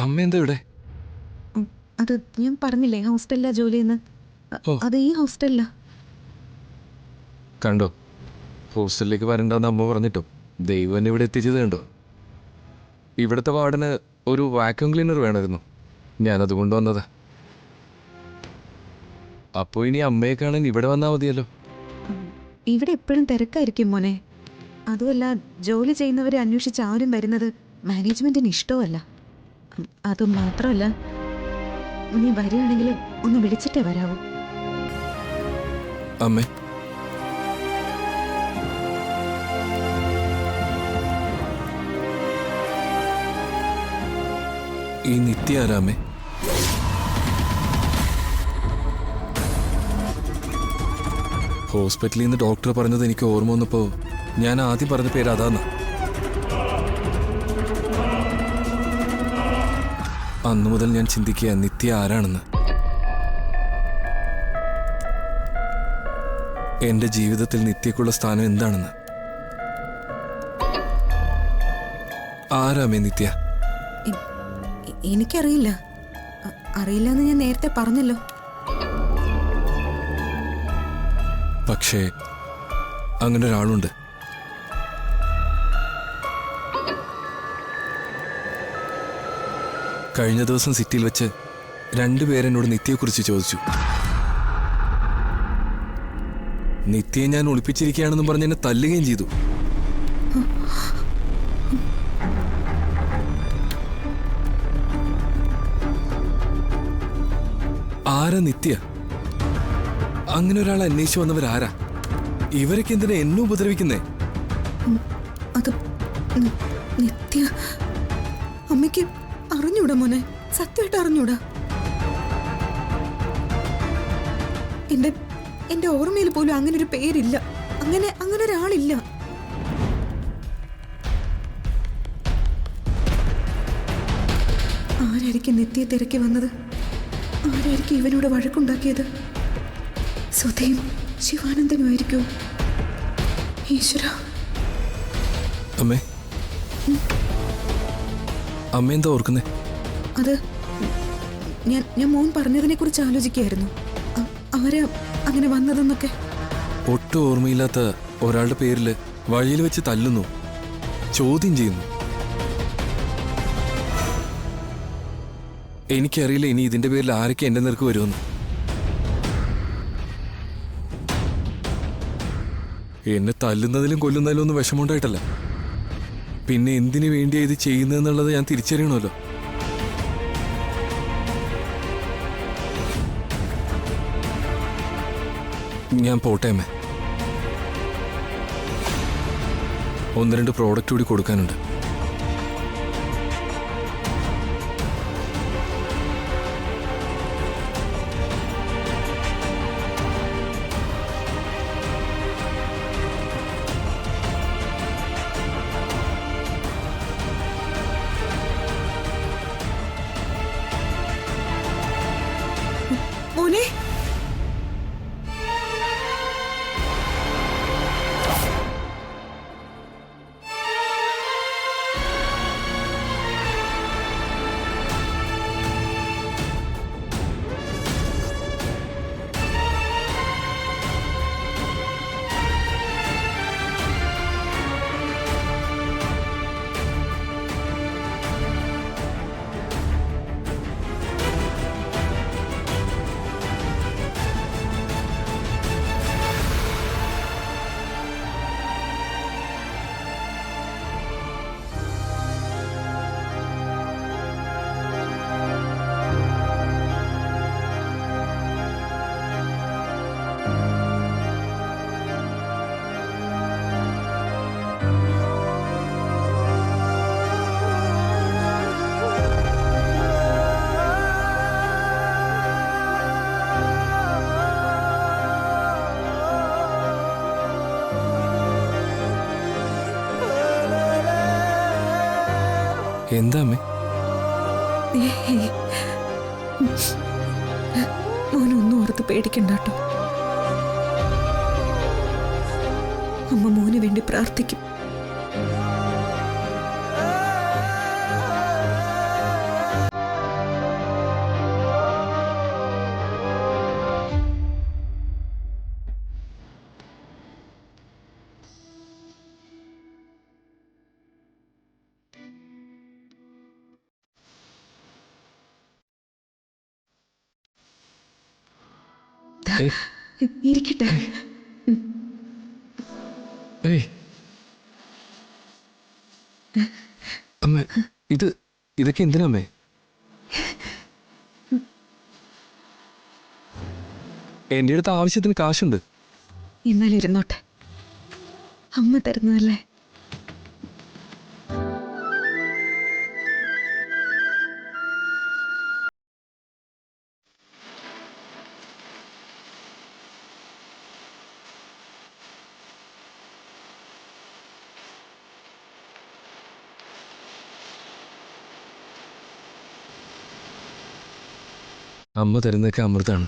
അമ്മ എന്താ ഇവിടെ? അത് ഞാൻ പറഞ്ഞില്ലേ ഹോസ്റ്റലിലാ ജോലിയെന്ന്. അത് ഈ ഹോസ്റ്റലിലാ. കണ്ടോ, ഹോസ്റ്റലിലേക്ക് വരണ്ടെന്ന് അമ്മ പറഞ്ഞിട്ടോ ദൈവം എന്നെ ഇവിടെ എത്തിച്ചത് കണ്ടോ. ഇവിടുത്തെ വാർഡന് ഒരു വാക്യൂം ക്ലീനർ വേണമായിരുന്നു, ഞാനത് കൊണ്ടുവന്നത്. അപ്പോൾ ഇനി അമ്മയെ കാണാൻ ഇവിടെ വന്നാൽ മതിയല്ലോ. ഇവിടെ എപ്പോഴും തിരക്കായിരിക്കും മോനെ. അതുമല്ല, ജോലി ചെയ്യുന്നവരെ അന്വേഷിച്ച് ആരും വരുന്നത് മാനേജ്മെന്റിന് ഇഷ്ടമല്ല. അതും മാത്രമല്ല, നീ വരികയാണെങ്കിൽ ഒന്ന് വിളിച്ചിട്ടേ വരാവൂ. അമ്മേ, ഈ നിത്യ ആരാമേ? ഹോസ്പിറ്റലിൽ നിന്ന് ഡോക്ടർ പറഞ്ഞത് എനിക്ക് ഓർമ്മ വന്നപ്പോൾ ഞാൻ ആദ്യം പറഞ്ഞ പേര് അതാന്നാ. അന്നു മുതൽ ഞാൻ ചിന്തിക്കുക നിത്യ ആരാണെന്ന്. എന്റെ ജീവിതത്തിൽ നിത്യക്കുള്ള സ്ഥാനം എന്താണെന്ന്. ആരാമേ നിത്യ? എനിക്കറിയില്ല. അറിയില്ലെന്ന് ഞാൻ നേരത്തെ പറഞ്ഞല്ലോ. പക്ഷേ അങ്ങനെ ഒരാളുണ്ട്. കഴിഞ്ഞ ദിവസം സിറ്റിയിൽ വെച്ച് രണ്ടുപേരെന്നോട് നിത്യയെക്കുറിച്ച് ചോദിച്ചു. നിത്യയെ ഞാൻ ഒളിപ്പിച്ചിരിക്കുകയാണെന്നും പറഞ്ഞ് എന്നെ തല്ലുകയും ചെയ്തു. ആരാ നിത്യ? അങ്ങനെ ഒരാളെ അന്വേഷിച്ചു വന്നവരാരാ? ഇവരൊക്കെ എന്തിനാ എന്നെ ഉപദ്രവിക്കുന്നേ? അത് നിത്യ അമ്മയ്ക്ക് അറിഞ്ഞൂടാ മോനെ, സത്യമായിട്ട് അറിഞ്ഞൂടാ. എന്റെ ഓർമ്മയിൽ പോലും അങ്ങനെ ഒരു പേരില്ല, അങ്ങനെ ഒരാളില്ല. ആരായിരിക്കും നിത്യയെ തിരക്കി വന്നത്? ആരായിരിക്കും ഇവനോട് വഴക്കുണ്ടാക്കിയത്? സുധയും ശിവാനന്ദനും ആയിരിക്കും. ഈശ്വര. അമ്മേ, അമ്മ എന്താ ഓർക്കുന്നേ? അത് ഞാൻ മോൻ പറഞ്ഞതിനെ കുറിച്ച് ആലോചിക്കുകയായിരുന്നു. അവര് അങ്ങനെ വന്നതെന്നൊക്കെ. ഒട്ടും ഓർമ്മയില്ലാത്ത ഒരാളുടെ പേരില് വഴിയിൽ വെച്ച് തല്ലുന്നു, ചോദ്യം ചെയ്യുന്നു. എനിക്കറിയില്ല ഇനി ഇതിന്റെ പേരിൽ ആരൊക്കെ എന്റെ നേർക്ക് വരുമെന്ന്. എന്നെ തല്ലുന്നതിലും കൊല്ലുന്നതിലും ഒന്നും വിഷമമുണ്ടായിട്ടല്ല. പിന്നെ എന്തിനു വേണ്ടിയാ ഇത് ചെയ്യുന്നതെന്നുള്ളത് ഞാൻ തിരിച്ചറിയണമല്ലോ. ഞാൻ പോട്ടെ അമ്മേ. 1-2 പ്രോഡക്റ്റ് കൂടി കൊടുക്കാനുണ്ട്. മോനെ, എന്താ അമ്മേ? മോനൊന്നും ഓർത്ത് പേടിക്കണ്ടാട്ടോ. അമ്മ മോന് വേണ്ടി പ്രാർത്ഥിക്കും. ഏയ് ഇരിക്കട്ടെ. ഏയ് അമ്മേ, ഇതൊക്കെ എന്തിനാ അമ്മേ? എൻ്റെ അടുത്ത് ആവശ്യത്തിന് കാശുണ്ട്. എന്നാലും ഇരുന്നോട്ടെ, അമ്മ തരുന്നതല്ലേ. അമ്മ തരുന്നതൊക്കെ അമൃതാണ്.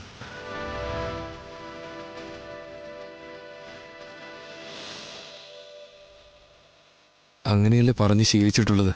അങ്ങനെയല്ലേ പറഞ്ഞ് ശീലിച്ചിട്ടുള്ളത്.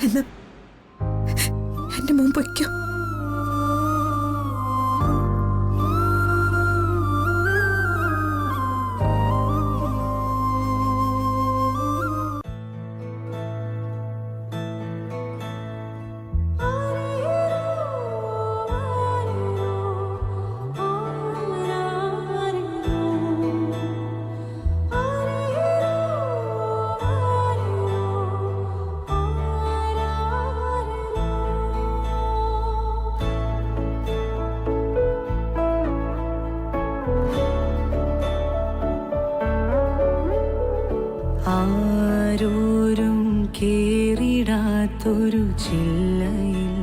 എന്നാ എൻ്റെ മോൻ പൊയ്ക്കോ. ആരോരും കേറിടാത്തൊരു ചില്ലയിൽ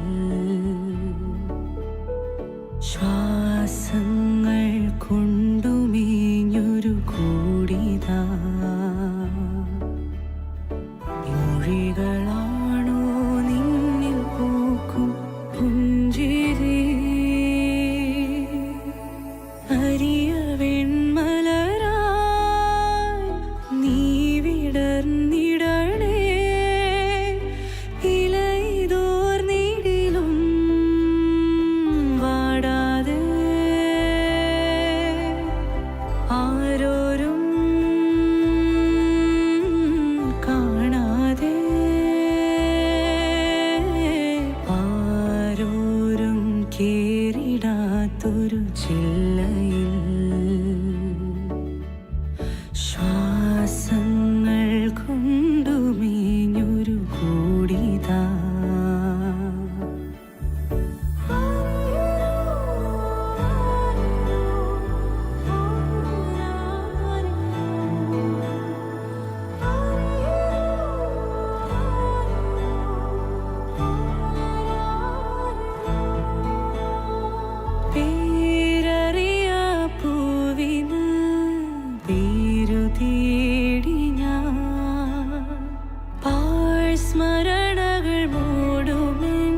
ശ്വാസങ്ങൾ കൊണ്ടുമേഞ്ഞൊരു കൂടിതാ. മൊഴികളാണോ നിന്നിൽ പൂക്കും പുഞ്ചിരി? അരിയ വെൺമലരായി നീ വിടർന്നിടണേ. ഇലയിതോർന്നിടിലും വാടാതെ ആരോരും കാണാതെ ആരോരും കേറിടാത്തൊരു ചില്ലയിൽ ശ്വാസങ്ങൾ കൊണ്ടുമേഞ്ഞൊരു കൂടിതാ. പേരറിയ പൂവിന് പേരു തേടി ഞാൻ പാഴ്സ്മരണകൾ മൂടുമെൻ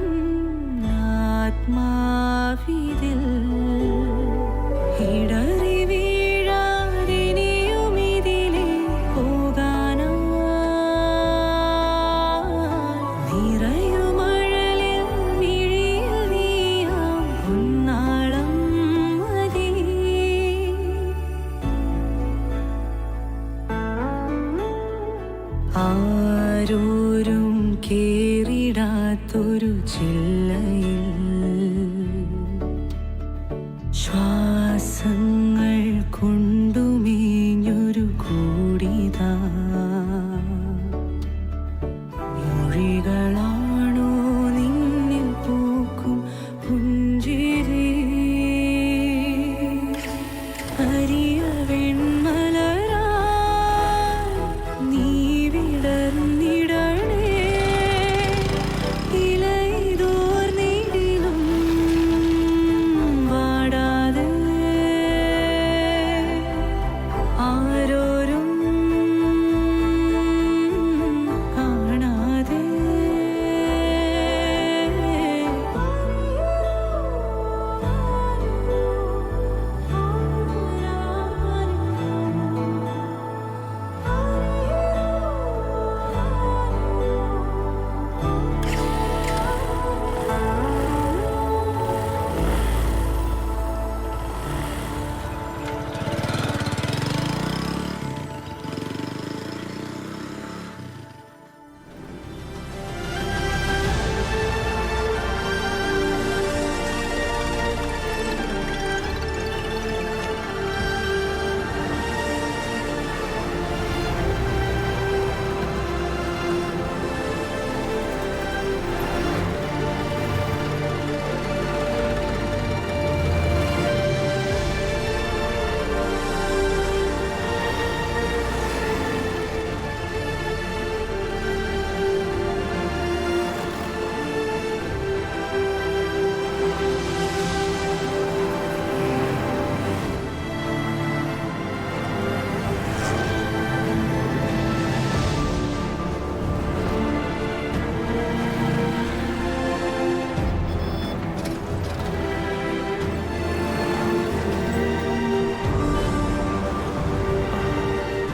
ആത്മാവിതിൽ. ഇടറി വീഴാതിനിയുമിതിലെ പോകാനായി നിറയുമഴലിൽ മിഴിയിൽ നീയാം പൊന്നാളം മതി. ആരോരും കേറിടാത്തൊരു ചില്ലയിൽ ശ്വാസങ്ങൾ കൊണ്ടുമേഞ്ഞൊരു കൂടിതാ. മൊഴികളാണോ നിന്നിൽ പൂക്കും പുഞ്ചിരി? അരിയ വെൺമലരായി നീ വിടർന്നിടണേ. ഇലയിതോർന്നിടിലും വാടാതെ ആരോരും കാണാതെ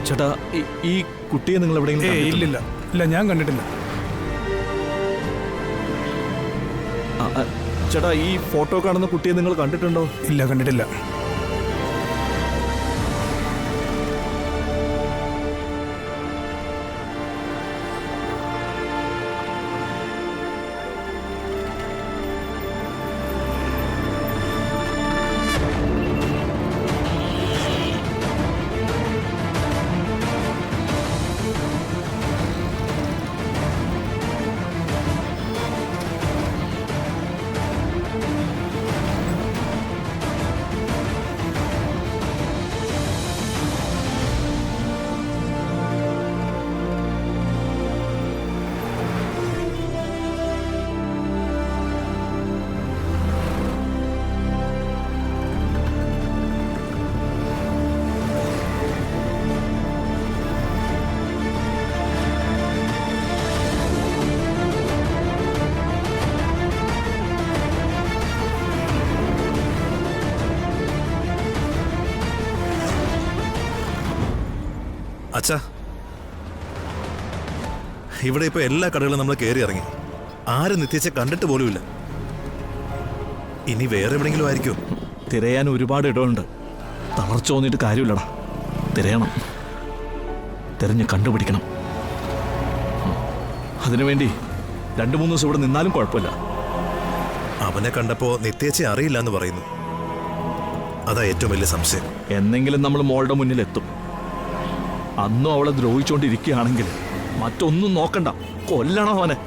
ചേട്ടാ ഈ കുട്ടിയെ നിങ്ങൾ എവിടെയെങ്കിലും ഇല്ലില്ല ഇല്ല, ഞാൻ കണ്ടിട്ടില്ല. ചേട്ടാ ഈ ഫോട്ടോ കാണുന്ന കുട്ടിയെ നിങ്ങൾ കണ്ടിട്ടുണ്ടോ? ഇല്ല, കണ്ടിട്ടില്ല. അച്ഛാ, ഇവിടെ ഇപ്പൊ എല്ലാ കടകളും നമ്മൾ കയറി ഇറങ്ങി. ആരും നിത്യേച്ച കണ്ടിട്ട് പോലുമില്ല. ഇനി വേറെ എവിടെയെങ്കിലും ആയിരിക്കും. തിരയാൻ ഒരുപാട് ഇടമുണ്ട്. തളർച്ച തോന്നിയിട്ട് കാര്യമില്ലടാ. തിരയണം, തിരഞ്ഞ് കണ്ടുപിടിക്കണം. അതിനുവേണ്ടി 2-3 ദിവസം ഇവിടെ നിന്നാലും കുഴപ്പമില്ല. അവനെ കണ്ടപ്പോ നിത്യേച്ച അറിയില്ല എന്ന് പറയുന്നു. അതാ ഏറ്റവും വലിയ സംശയം. എന്നെങ്കിലും നമ്മൾ മോളുടെ മുന്നിൽ എത്തും. അന്നും അവളെ ദ്രോഹിച്ചുകൊണ്ടിരിക്കുകയാണെങ്കിൽ മറ്റൊന്നും നോക്കണ്ട, കൊല്ലണം അവനെ.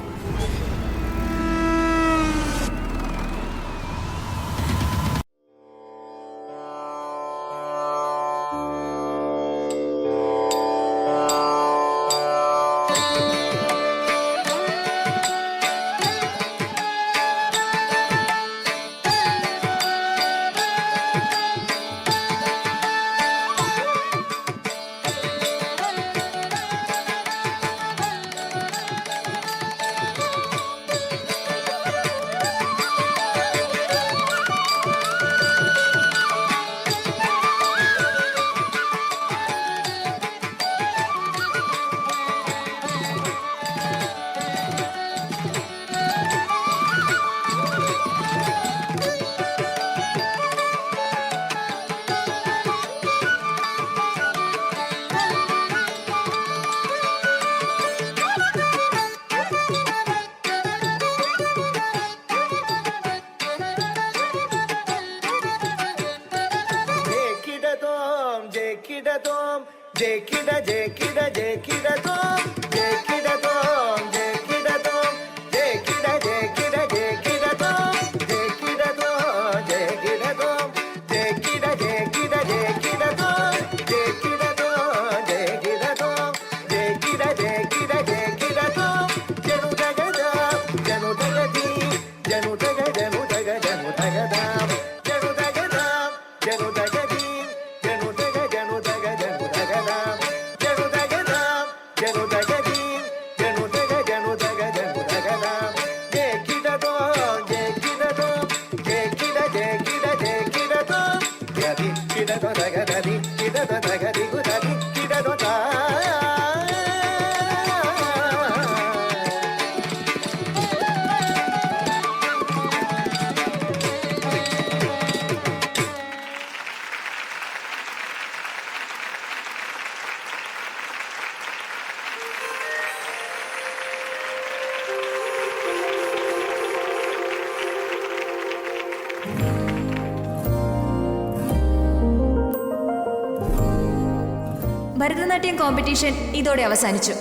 ഭരതനാട്യം കോമ്പറ്റീഷൻ ഇതോടെ അവസാനിച്ചു.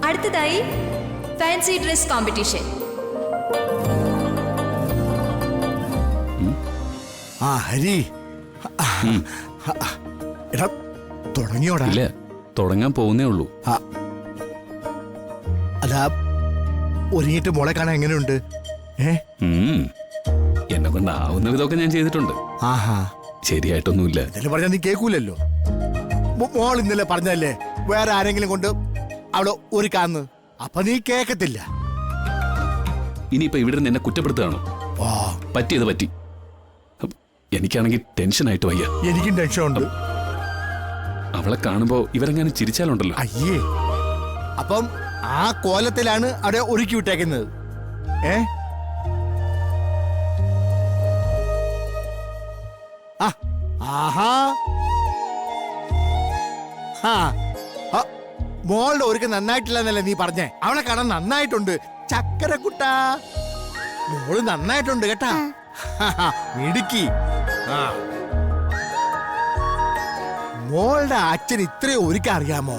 അടുത്തതായി ഫാൻസി ഡ്രസ് കോമ്പറ്റീഷൻ. ഹരി, എടാ തുടങ്ങിയോടാ? ഇല്ല, തുടങ്ങാൻ പോകുന്നേ ഉള്ളൂ. അല്ല, ഒരുങ്ങിട്ട് മോളെ കാണാൻ എങ്ങനെയുണ്ട്? എന്നെ കൊണ്ടാവുന്ന വിധമൊക്കെ ഞാൻ ചെയ്തിട്ടുണ്ട്. ആഹാ, ശരിയായിട്ടൊന്നുമില്ല. ഇന്നലെ പറഞ്ഞാൽ നീ കേൾക്കൂലല്ലോ. മോൾ ഇന്നലെ പറഞ്ഞല്ലേ വേറെ ആരെങ്കിലും കൊണ്ട് അവള് ഒരുക്കാന്ന്. അപ്പൊ നീ കേക്കത്തില്ല. ഇനിയിപ്പോ ഇവിടെ നിന്ന് എന്നെ കുറ്റപ്പെടുത്തുകയാണോ? പറ്റിയത് പറ്റി. എനിക്കാണെങ്കിൽ ടെൻഷനായിട്ട് വയ്യ. എനിക്കും ടെൻഷൻ ഉണ്ട്. അവളെ കാണുമ്പോ ഇവരെങ്ങാനും ചിരിച്ചാലുണ്ടല്ലോ. അയ്യേ, അപ്പം ആ കോലത്തിലാണ് അവിടെ ഒരുക്കി വിട്ടേക്കുന്നത്. ഏ ആ, ആഹാ, ആ, ആ, മോളുടെ ഒരുക്ക് നന്നായിട്ടില്ലെന്നല്ലേ നീ പറഞ്ഞേ? അവളെ കാണാൻ നന്നായിട്ടുണ്ട് ചക്കരക്കുട്ട. മോള് നന്നായിട്ടുണ്ട് കേട്ടാ. മിടുക്കി. ആ, മോളുടെ അച്ഛൻ ഇത്രയും ഒരുക്കാൻ അറിയാമോ?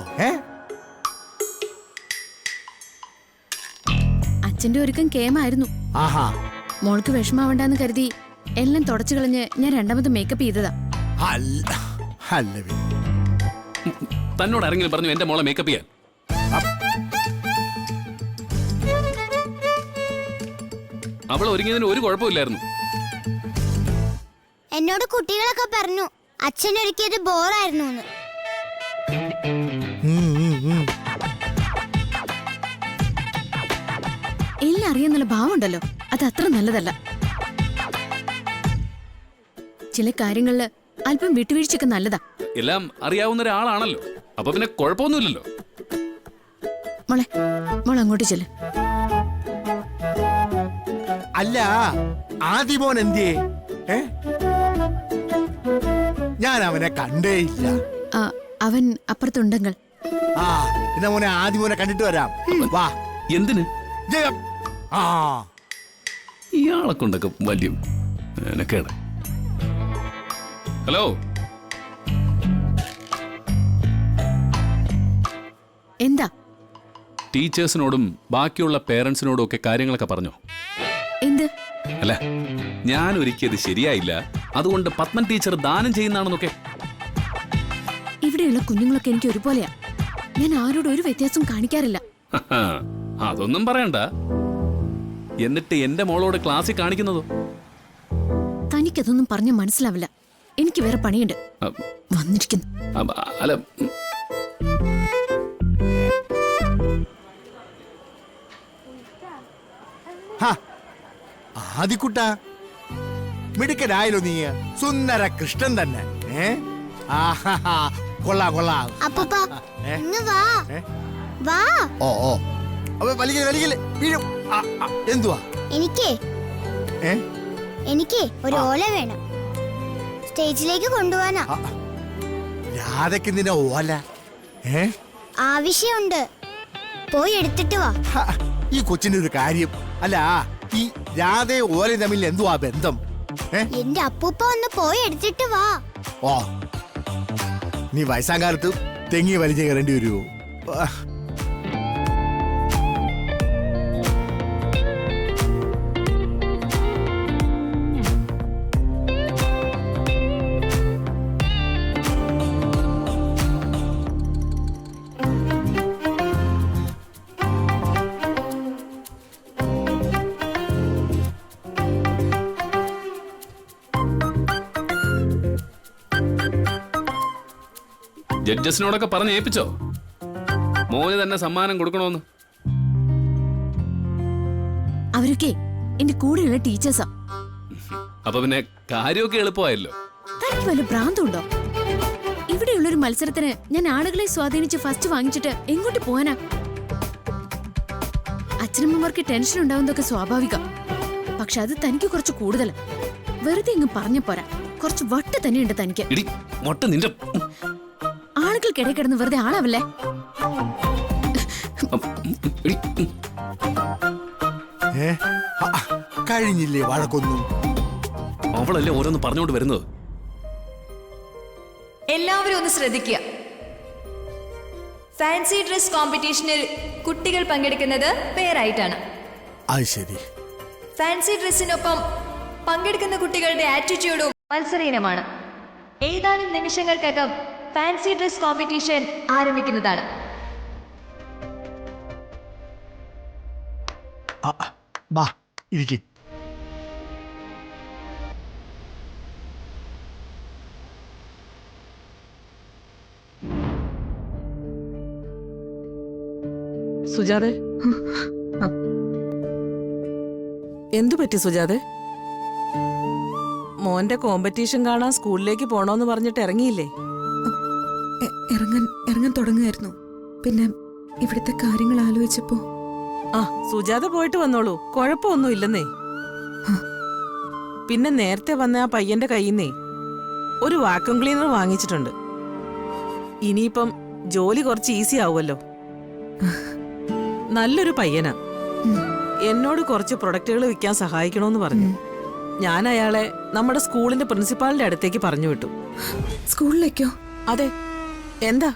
അച്ഛന്റെ ഒരുക്കം കേമായിരുന്നു. ആഹാ, മോൾക്ക് വിഷമാവണ്ടെന്ന് കരുതി എല്ലാം തുടച്ചു കളഞ്ഞ് ഞാൻ രണ്ടാമത് മേക്കപ്പ് ചെയ്തതാ. അല്ല അല്ല പിന്നെ. തന്നോട് ആരെങ്കിലും പറഞ്ഞു എന്റെ മോളെ മേക്കപ്പ് ചെയ്യാൻ? അവൾ ഒരുങ്ങിയതിന് ഒരു കുഴപ്പമില്ലായിരുന്നു. എന്നോട് കുട്ടികളൊക്കെ പറഞ്ഞു അച്ഛൻ ഒരുക്കിയത് ബോറായിരുന്നു. എല്ലാം അറിയാന്നുള്ള ഭാവമുണ്ടല്ലോ, അത് അത്ര നല്ലതല്ല. ചില കാര്യങ്ങളില് അല്പം വിട്ടുവീഴ്ചയൊക്കെ നല്ലതാ. എല്ലാം അറിയാവുന്ന ഒരാളാണല്ലോ, അപ്പൊ പിന്നെ കുഴപ്പമൊന്നുമില്ലല്ലോ. മോളെ അങ്ങോട്ട് ചെല്ല്. അല്ല, ആദിമോൻ എന്തിയേ? ഞാൻ അവനെ കണ്ടേയില്ല. അവൻ അപ്പുറത്തുണ്ടെങ്കിൽ. ആ, എന്നാ മോനെ ആദിമോനെ കണ്ടിട്ട് വരാം. വാ. എന്തിന്? ആ, ഇയാളെ കൊണ്ടൊക്കെ വലിയ കേട്. ഹലോ, എന്താ? ടീച്ചേഴ്സിനോടും ബാക്കിയുള്ള പേരൻസിനോടും ഒക്കെ കാര്യങ്ങളൊക്കെ പറഞ്ഞോ? എന്ത്? അല്ല, ഞാൻ ഒരുക്കിയത് ശരിയായില്ല, അതുകൊണ്ട് പത്മൻ ടീച്ചർ ദാനം ചെയ്യുന്നതാണെന്നൊക്കെ. ഇവിടെയുള്ള കുഞ്ഞുങ്ങളൊക്കെ എനിക്ക് ഒരുപോലെയാ. ഞാൻ ആരോടും ഒരു വ്യത്യാസം കാണിക്കാറില്ല. അതൊന്നും പറയണ്ട. എന്നിട്ട് എന്റെ മോളോട് ക്ലാസ്സിൽ കാണിക്കുന്നതോ? തനിക്കതൊന്നും പറഞ്ഞ മനസ്സിലാവില്ല. എനിക്ക് വേറെ പണിയുണ്ട്. വന്നിരിക്കുന്നു. അല്ല, ആദിക്കുട്ട മിടുക്കനായല്ലോ നീ. സുന്ദര കൃഷ്ണൻ തന്നെ. കൊള്ളാ കൊള്ളാ. അപ്പൂപ്പ ഇങ്ങ് വാ. വാ. ഓ ഓ, വലിക്കല് വലിക്കല് വീഴും. എന്തുവാ? എനിക്ക് ഒരു ഓല വേണം. സ്റ്റേജിലേക്ക് കൊണ്ടുപോവാനാ. രാധയ്ക്ക് നിന്നെ ഓല ആവശ്യമുണ്ട്. പോയി എടുത്തിട്ട് വാ. ഈ കൊച്ചിന്റെ ഒരു കാര്യം. അല്ല, ഈ രാധയും ഓലയും തമ്മിൽ എന്തുവാ ബന്ധം? എന്റെ അപ്പൂപ്പ ഒന്ന് പോയി എടുത്തിട്ട് വാ. ഓ, നീ വയസ്സാങ്കാലത്ത് തെങ്ങി വലിച്ചു കയറേണ്ടി വരുമോ? ജഡ്ജസിനോടൊക്കെ പറഞ്ഞ് ഏൽപ്പിച്ചോ മോന് തന്നെ സമ്മാനം കൊടുക്കണോന്ന്? അവരൊക്കെ എന്റെ കൂടെയുള്ള ടീച്ചേഴ്സാ. അപ്പൊ പിന്നെ കാര്യമൊക്കെ എളുപ്പമായല്ലോ. തനിക്ക് വല്ല ഭ്രാന്തുണ്ടോ? ഇവിടെയുള്ളൊരു മത്സരത്തിന് ഞാൻ ആളുകളെ സ്വാധീനിച്ച് ഫസ്റ്റ് വാങ്ങിച്ചിട്ട് എങ്ങോട്ട് പോവാനാ? അച്ഛനമ്മമാർക്ക് ടെൻഷൻ ഉണ്ടാവുന്നതൊക്കെ സ്വാഭാവികം. പക്ഷെ അത് തനിക്ക് കുറച്ച് കൂടുതൽ. വെറുതെ ഇങ്ങ് പറഞ്ഞ പോരാ, കുറച്ച് വട്ട് തന്നെയുണ്ട് തനിക്ക്. ആളുകൾക്കിടെ കിടന്ന് വെറുതെ ആളാവല്ലേ? കഴിഞ്ഞില്ലേ വഴക്കൊന്നും? അവളല്ലേ ഓരോന്ന് പറഞ്ഞോണ്ട് വരുന്നത്. എല്ലാവരും ഒന്ന് ശ്രദ്ധിക്കുക. ഫാൻസി ഡ്രസ് കോമ്പറ്റീഷനിൽ കുട്ടികൾ പങ്കെടുക്കുന്നത് പേരായിട്ടാണ്. അത് ശരി. ഫാൻസി ഡ്രസ്സിനൊപ്പം പങ്കെടുക്കുന്ന കുട്ടികളുടെ ആറ്റിറ്റ്യൂഡും മത്സര ഇനമാണ്. ഏതാനും നിമിഷങ്ങൾക്കകം ഫാൻസി ഡ്രസ് കോമ്പറ്റീഷൻ ആരംഭിക്കുന്നതാണ്. ബാ ഇരിക്ക്. സുജാതെ, എന്തു പറ്റി സുജാതെ? മോന്റെ കോമ്പറ്റീഷൻ കാണാൻ സ്കൂളിലേക്ക് പോണോന്ന് പറഞ്ഞിട്ട് ഇറങ്ങിയില്ലേ? ഇറങ്ങാൻ തുടങ്ങുമായിരുന്നു. പിന്നെ ഇവിടുത്തെ കാര്യങ്ങൾ ആലോചിച്ചപ്പോ ആ സുജാത പോയിട്ട് വന്നോളൂ, കുഴപ്പമൊന്നും ഇല്ലെന്നേ. പിന്നെ നേരത്തെ വന്ന ആ പയ്യന്റെ കയ്യിന്നേ ഒരു വാക്യൂം ക്ലീനർ വാങ്ങിച്ചിട്ടുണ്ട്. ഇനിയിപ്പം ജോലി കുറച്ച് ഈസി ആവുമല്ലോ. നല്ലൊരു പയ്യനാ. എന്നോട് കുറച്ച് പ്രൊഡക്റ്റുകൾ വിൽക്കാൻ സഹായിക്കണമെന്ന് പറഞ്ഞു. ഞാൻ അയാളെ നമ്മുടെ സ്കൂളിന്റെ പ്രിൻസിപ്പാളിന്റെ അടുത്തേക്ക് പറഞ്ഞു വിട്ടു. സ്കൂളിലേക്കോ? അതെ. എന്താ?